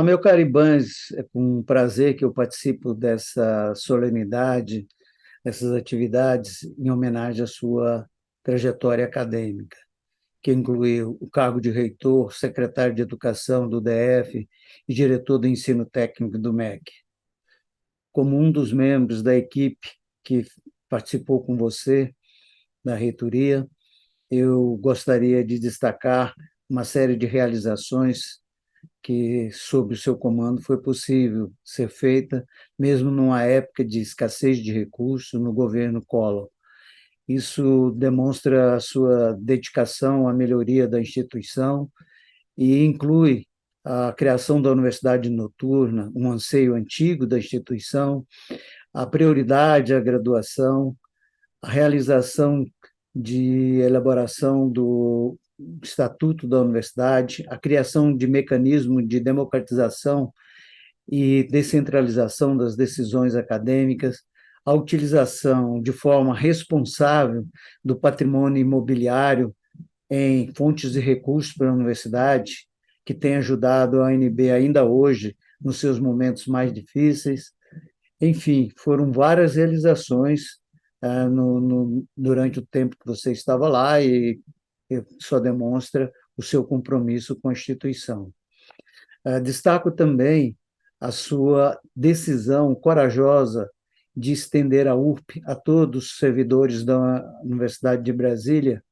Meu caro Ibanez, é com prazer que eu participo dessa solenidade, dessas atividades em homenagem à sua trajetória acadêmica, que incluiu o cargo de reitor, secretário de Educação do DF e diretor do ensino técnico do MEC. Como um dos membros da equipe que participou com você da reitoria, eu gostaria de destacar uma série de realizações que, sob o seu comando, foi possível ser feita, mesmo numa época de escassez de recursos no governo Collor. Isso demonstra a sua dedicação à melhoria da instituição e inclui a criação da universidade noturna, um anseio antigo da instituição, a prioridade à graduação, a realização de elaboração do Estatuto da Universidade, a criação de mecanismo de democratização e descentralização das decisões acadêmicas, a utilização de forma responsável do patrimônio imobiliário em fontes de recursos para a universidade, que tem ajudado a ANB ainda hoje nos seus momentos mais difíceis. Enfim, foram várias realizações durante o tempo que você estava lá e só demonstra o seu compromisso com a instituição. Destaco também a sua decisão corajosa de estender a URP a todos os servidores da Universidade de Brasília,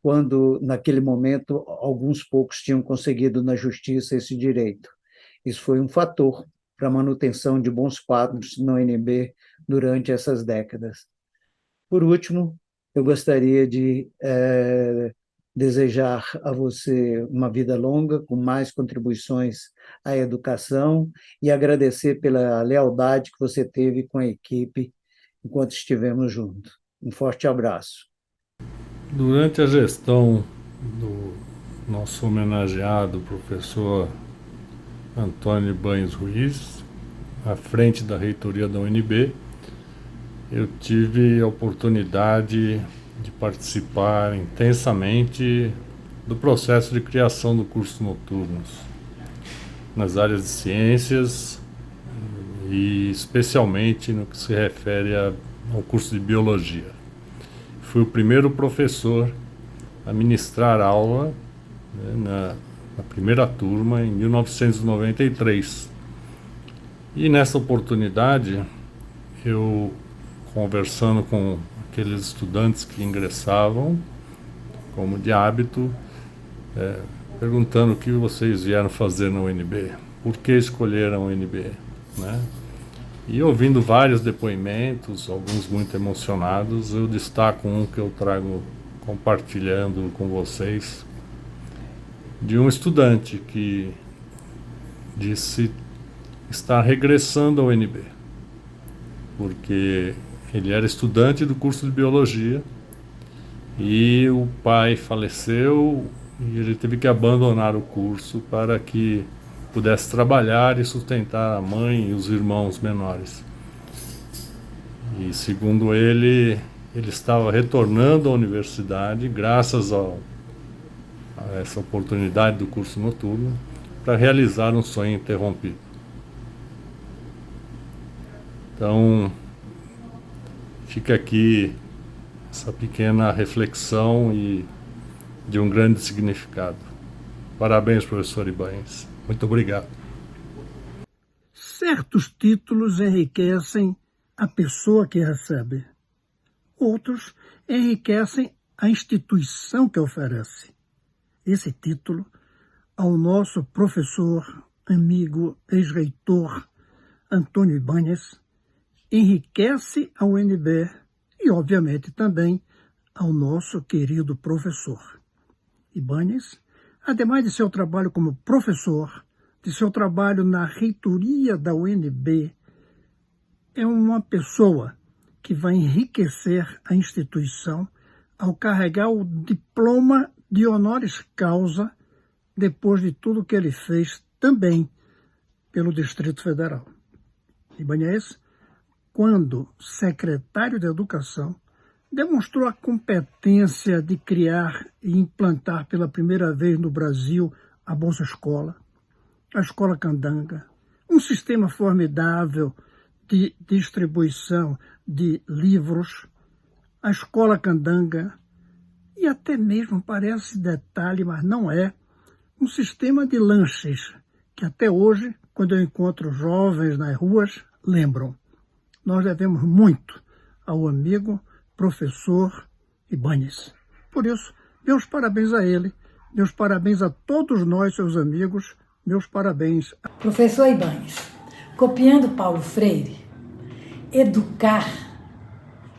quando, naquele momento, alguns poucos tinham conseguido na justiça esse direito. Isso foi um fator para a manutenção de bons quadros no UNB durante essas décadas. Por último, eu gostaria de desejar a você uma vida longa, com mais contribuições à educação, e agradecer pela lealdade que você teve com a equipe enquanto estivemos juntos. Um forte abraço. Durante a gestão do nosso homenageado professor Antônio Banhos Ruiz, à frente da reitoria da UNB, eu tive a oportunidade de participar intensamente do processo de criação do curso noturnos, nas áreas de ciências e especialmente no que se refere ao curso de biologia. Fui o primeiro professor a ministrar aula, né, na primeira turma em 1993. E nessa oportunidade, eu, conversando com aqueles estudantes que ingressavam, como de hábito, perguntando o que vocês vieram fazer na UNB, por que escolheram a UNB, né? E ouvindo vários depoimentos, alguns muito emocionados, eu destaco um que eu trago compartilhando com vocês, de um estudante que disse estar regressando ao UNB, porque ele era estudante do curso de biologia e o pai faleceu e ele teve que abandonar o curso para que pudesse trabalhar e sustentar a mãe e os irmãos menores. E segundo ele, ele estava retornando à universidade graças a essa oportunidade do curso noturno para realizar um sonho interrompido. Então, fica aqui essa pequena reflexão e de um grande significado. Parabéns, professor Ibanez. Muito obrigado. Certos títulos enriquecem a pessoa que recebe. Outros enriquecem a instituição que oferece. Esse título, ao nosso professor, amigo, ex-reitor Antônio Ibanez, enriquece a UNB e, obviamente, também ao nosso querido professor. Ibanez, ademais de seu trabalho como professor, de seu trabalho na reitoria da UNB, é uma pessoa que vai enriquecer a instituição ao carregar o diploma de honoris causa depois de tudo que ele fez também pelo Distrito Federal. Ibanez, quando secretário de Educação, demonstrou a competência de criar e implantar pela primeira vez no Brasil a Bolsa Escola, a Escola Candanga, um sistema formidável de distribuição de livros, a Escola Candanga, e até mesmo parece detalhe, mas não é, um sistema de lanches, que até hoje, quando eu encontro jovens nas ruas, lembram. Nós devemos muito ao amigo professor Ibáñez. Por isso, meus parabéns a ele, meus parabéns a todos nós, seus amigos, meus parabéns. Professor Ibáñez, copiando Paulo Freire, educar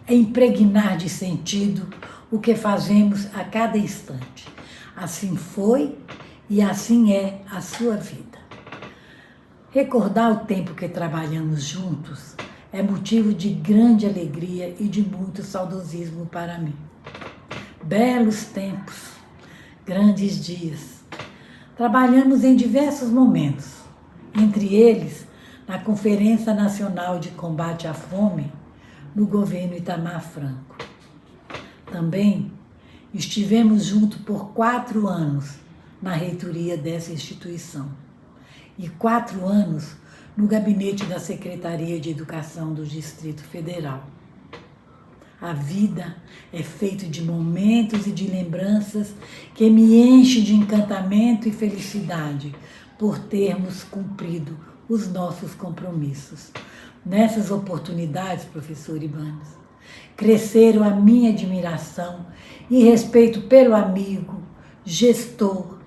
é impregnar de sentido o que fazemos a cada instante. Assim foi e assim é a sua vida. Recordar o tempo que trabalhamos juntos é motivo de grande alegria e de muito saudosismo para mim. Belos tempos, grandes dias. Trabalhamos em diversos momentos, entre eles na Conferência Nacional de Combate à Fome, no governo Itamar Franco. Também estivemos juntos por 4 anos na reitoria dessa instituição e 4 anos no gabinete da Secretaria de Educação do Distrito Federal. A vida é feita de momentos e de lembranças que me enchem de encantamento e felicidade por termos cumprido os nossos compromissos. Nessas oportunidades, professor Ibáñez, cresceram a minha admiração e respeito pelo amigo, gestor,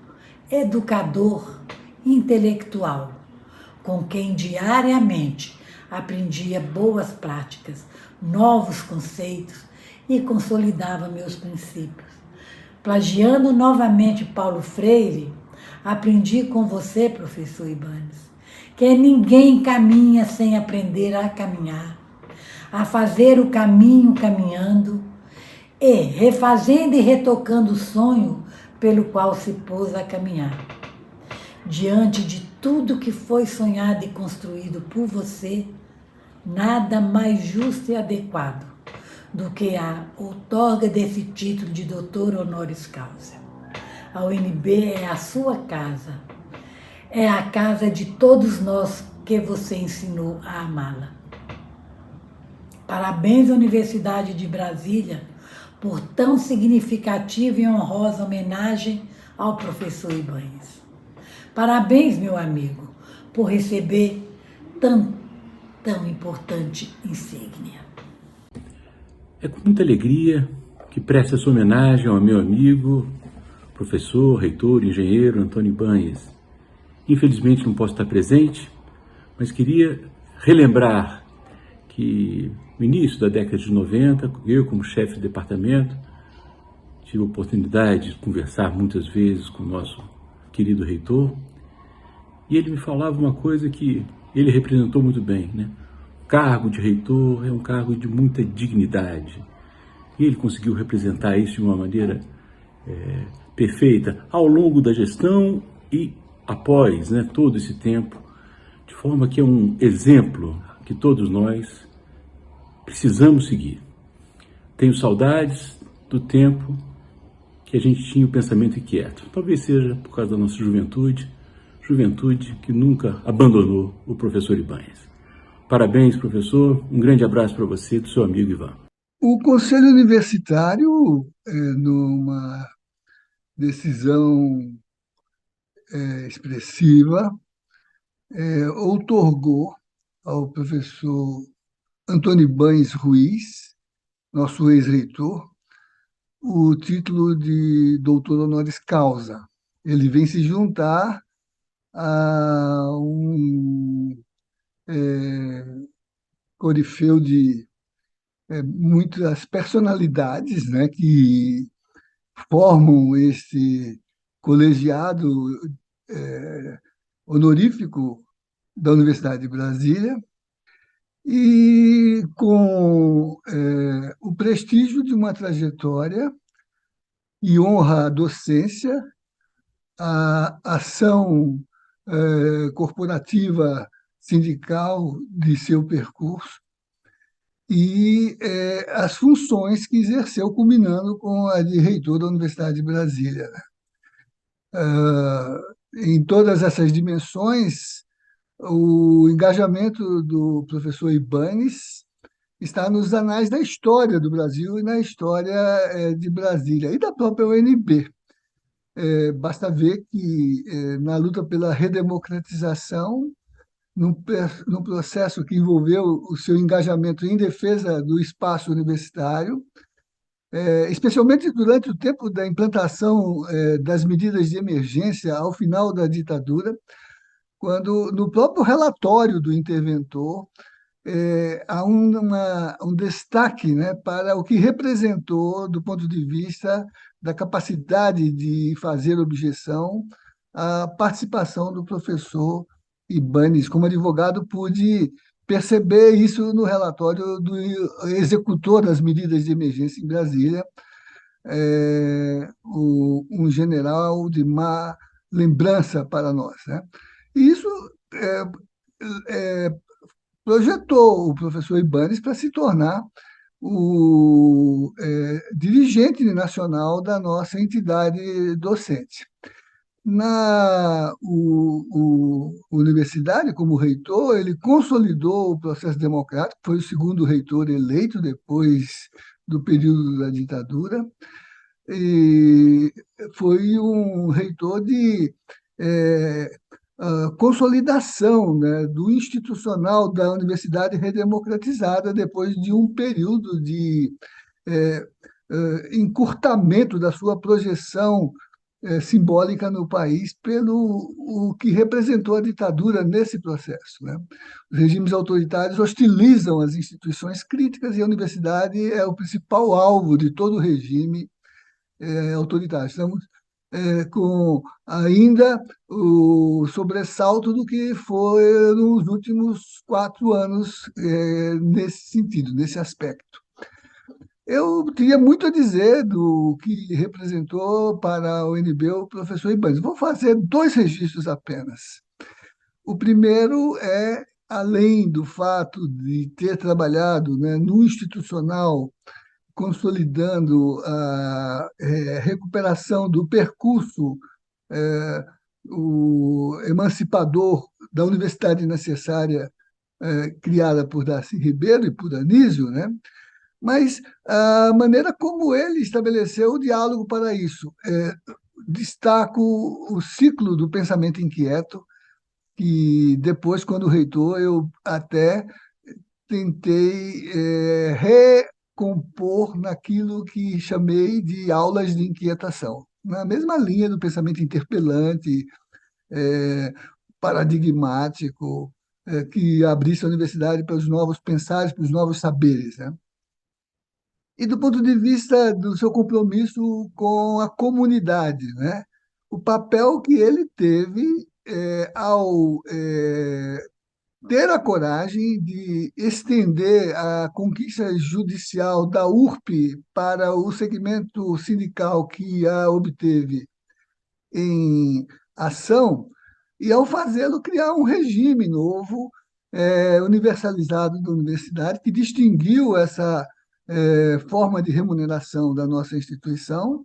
educador, intelectual, com quem diariamente aprendia boas práticas, novos conceitos e consolidava meus princípios. Plagiando novamente Paulo Freire, aprendi com você, professor Ibáñez, que ninguém caminha sem aprender a caminhar, a fazer o caminho caminhando e refazendo e retocando o sonho pelo qual se pôs a caminhar. Diante de tudo que foi sonhado e construído por você, nada mais justo e adequado do que a outorga desse título de doutor honoris causa. A UNB é a sua casa, é a casa de todos nós que você ensinou a amá-la. Parabéns à Universidade de Brasília por tão significativa e honrosa homenagem ao professor Ibáñez. Parabéns, meu amigo, por receber tão importante insígnia. É com muita alegria que presto essa homenagem ao meu amigo, professor, reitor, engenheiro Antônio Ibáñez. Infelizmente não posso estar presente, mas queria relembrar que no início da década de 90, eu como chefe de departamento, tive a oportunidade de conversar muitas vezes com o nosso querido reitor, e ele me falava uma coisa que ele representou muito bem, né? O cargo de reitor é um cargo de muita dignidade, e ele conseguiu representar isso de uma maneira perfeita ao longo da gestão e após, né, todo esse tempo, de forma que é um exemplo que todos nós precisamos seguir. Tenho saudades do tempo que a gente tinha o pensamento inquieto. Talvez seja por causa da nossa juventude que nunca abandonou o professor Ibáñez. Parabéns, professor. Um grande abraço para você, do seu amigo Ivan. O Conselho Universitário, numa decisão expressiva, outorgou ao professor Antônio Ibáñez Ruiz, nosso ex-reitor, o título de doutor honoris causa. Ele vem se juntar a um corifeu de muitas personalidades, né, que formam esse colegiado honorífico da Universidade de Brasília, e com o prestígio de uma trajetória e honra à docência, a ação corporativa sindical de seu percurso e as funções que exerceu, culminando com a de reitor da Universidade de Brasília. em todas essas dimensões, o engajamento do professor Ibanes está nos anais da história do Brasil e na história de Brasília e da própria UNB. Basta ver que, na luta pela redemocratização, num processo que envolveu o seu engajamento em defesa do espaço universitário, especialmente durante o tempo da implantação das medidas de emergência ao final da ditadura, quando, no próprio relatório do interventor, há um destaque, né, para o que representou, do ponto de vista da capacidade de fazer objeção, a participação do professor Ibanes. Como advogado, pude perceber isso no relatório do executor das medidas de emergência em Brasília, um general de má lembrança para nós, né? E isso é, é, projetou o professor Ibanes para se tornar o dirigente nacional da nossa entidade docente. Na universidade, como reitor, ele consolidou o processo democrático, foi o segundo reitor eleito depois do período da ditadura, e foi um reitor de consolidação, né, do institucional da universidade redemocratizada depois de um período de encurtamento da sua projeção simbólica no país pelo o que representou a ditadura nesse processo, né? Os regimes autoritários hostilizam as instituições críticas e a universidade é o principal alvo de todo o regime autoritário. Estamos com ainda o sobressalto do que foi nos últimos 4 anos nesse sentido, nesse aspecto. Eu teria muito a dizer do que representou para a UNB o professor Ibanes. Vou fazer 2 registros apenas. O primeiro é, além do fato de ter trabalhado, né, no institucional, consolidando a recuperação do percurso o emancipador da Universidade Necessária, criada por Darcy Ribeiro e por Anísio, né? Mas a maneira como ele estabeleceu o diálogo para isso. Destaco o ciclo do pensamento inquieto, que depois, quando reitor, eu até tentei recompor naquilo que chamei de aulas de inquietação, na mesma linha do pensamento interpelante, paradigmático, que abrisse a universidade para os novos pensares, para os novos saberes, né? E do ponto de vista do seu compromisso com a comunidade, né? O papel que ele teve ao ter a coragem de estender a conquista judicial da URP para o segmento sindical que a obteve em ação, e ao fazê-lo criar um regime novo, universalizado da universidade, que distinguiu essa forma de remuneração da nossa instituição,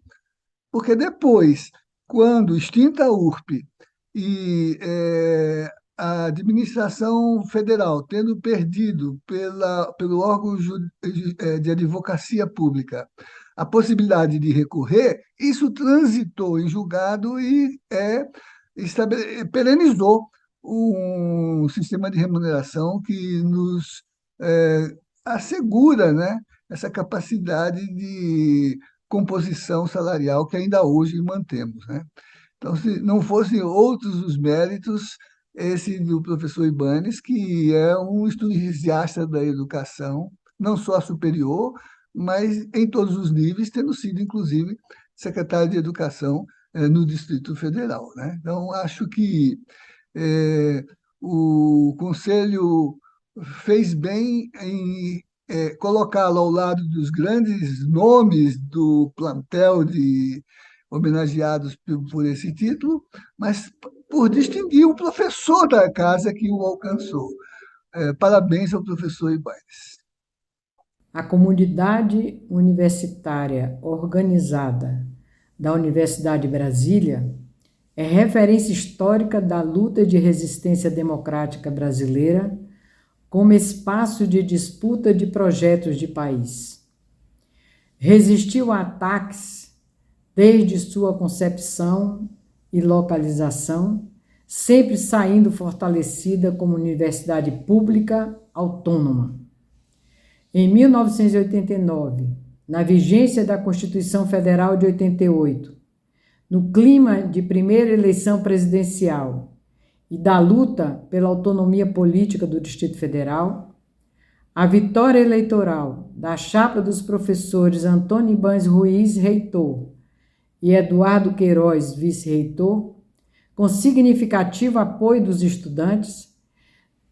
porque depois, quando extinta a URP e a administração federal, tendo perdido pelo órgão de advocacia pública a possibilidade de recorrer, isso transitou em julgado e perenizou um sistema de remuneração que nos assegura, né, essa capacidade de composição salarial que ainda hoje mantemos, né? Então, se não fossem outros os méritos, esse do professor Ibanes, que é um entusiasta da educação, não só a superior, mas em todos os níveis, tendo sido, inclusive, secretário de Educação no Distrito Federal, né? Então, acho que o Conselho fez bem em colocá-lo ao lado dos grandes nomes do plantel de homenageados por esse título, mas por distinguir o professor da casa que o alcançou. Parabéns ao professor Ibanes. A comunidade universitária organizada da Universidade de Brasília é referência histórica da luta de resistência democrática brasileira como espaço de disputa de projetos de país. Resistiu a ataques desde sua concepção e localização, sempre saindo fortalecida como universidade pública autônoma. Em 1989, na vigência da Constituição Federal de 88, no clima de primeira eleição presidencial e da luta pela autonomia política do Distrito Federal, a vitória eleitoral da chapa dos professores Antônio Ibanes Ruiz, reitor, e Eduardo Queiroz, vice-reitor, com significativo apoio dos estudantes,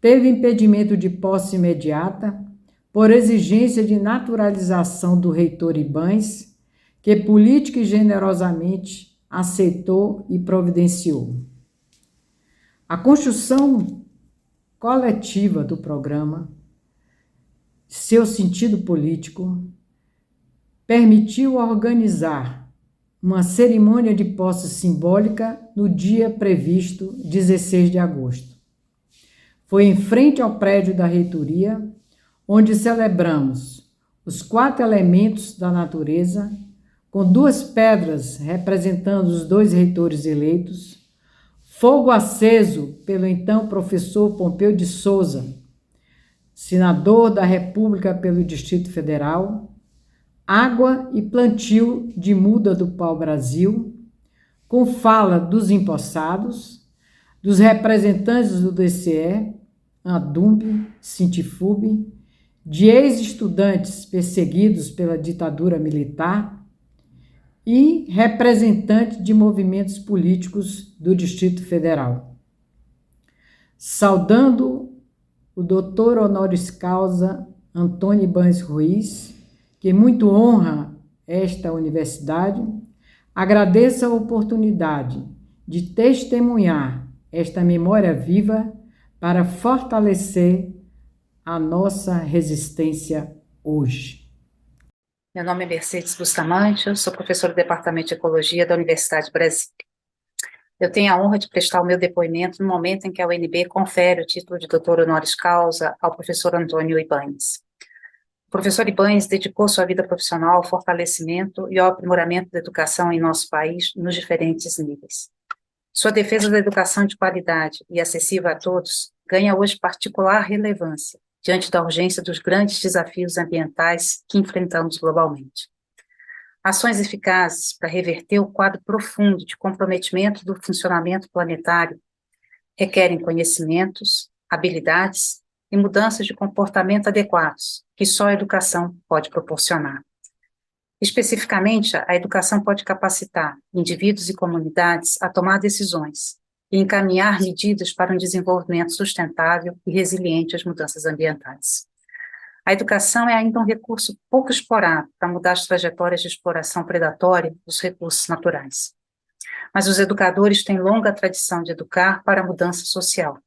teve impedimento de posse imediata por exigência de naturalização do reitor Ibanes, que política e generosamente aceitou e providenciou. A construção coletiva do programa, seu sentido político, permitiu organizar uma cerimônia de posse simbólica no dia previsto, 16 de agosto. Foi em frente ao prédio da reitoria, onde celebramos os 4 elementos da natureza, com 2 pedras representando os 2 reitores eleitos, fogo aceso pelo então professor Pompeu de Souza, senador da República pelo Distrito Federal, água e plantio de muda do pau-brasil, com fala dos empossados, dos representantes do DCE, ADUMB, Sintifub, de ex-estudantes perseguidos pela ditadura militar e representantes de movimentos políticos do Distrito Federal. Saudando o doutor honoris causa Antônio Ibanes Ruiz, que muito honra esta universidade, agradeço a oportunidade de testemunhar esta memória viva para fortalecer a nossa resistência hoje. Meu nome é Mercedes Bustamante, eu sou professora do Departamento de Ecologia da Universidade de Brasília. Eu tenho a honra de prestar o meu depoimento no momento em que a UNB confere o título de doutor honoris causa ao professor Antônio Ibanes. O professor Ibanes dedicou sua vida profissional ao fortalecimento e ao aprimoramento da educação em nosso país nos diferentes níveis. Sua defesa da educação de qualidade e acessível a todos ganha hoje particular relevância diante da urgência dos grandes desafios ambientais que enfrentamos globalmente. Ações eficazes para reverter o quadro profundo de comprometimento do funcionamento planetário requerem conhecimentos, habilidades e mudanças de comportamento adequados, que só a educação pode proporcionar. Especificamente, a educação pode capacitar indivíduos e comunidades a tomar decisões e encaminhar medidas para um desenvolvimento sustentável e resiliente às mudanças ambientais. A educação é ainda um recurso pouco explorado para mudar as trajetórias de exploração predatória dos recursos naturais. Mas os educadores têm longa tradição de educar para a mudança social,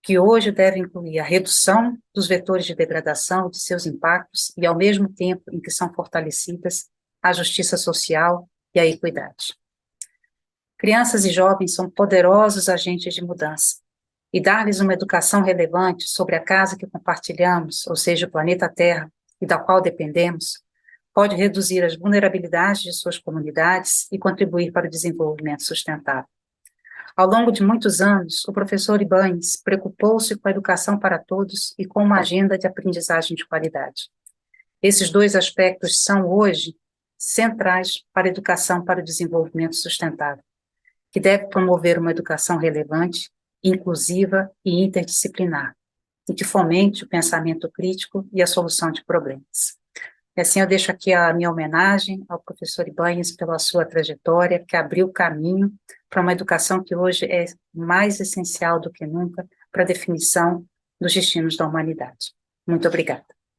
que hoje deve incluir a redução dos vetores de degradação e de seus impactos e, ao mesmo tempo em que são fortalecidas, a justiça social e a equidade. Crianças e jovens são poderosos agentes de mudança, e dar-lhes uma educação relevante sobre a casa que compartilhamos, ou seja, o planeta Terra, e da qual dependemos, pode reduzir as vulnerabilidades de suas comunidades e contribuir para o desenvolvimento sustentável. Ao longo de muitos anos, o professor Ibanes preocupou-se com a educação para todos e com uma agenda de aprendizagem de qualidade. Esses 2 aspectos são, hoje, centrais para a educação para o desenvolvimento sustentável, que deve promover uma educação relevante, inclusiva e interdisciplinar, e que fomente o pensamento crítico e a solução de problemas. E assim eu deixo aqui a minha homenagem ao professor Ibanes pela sua trajetória, que abriu caminho para uma educação que hoje é mais essencial do que nunca para a definição dos destinos da humanidade. Muito obrigada.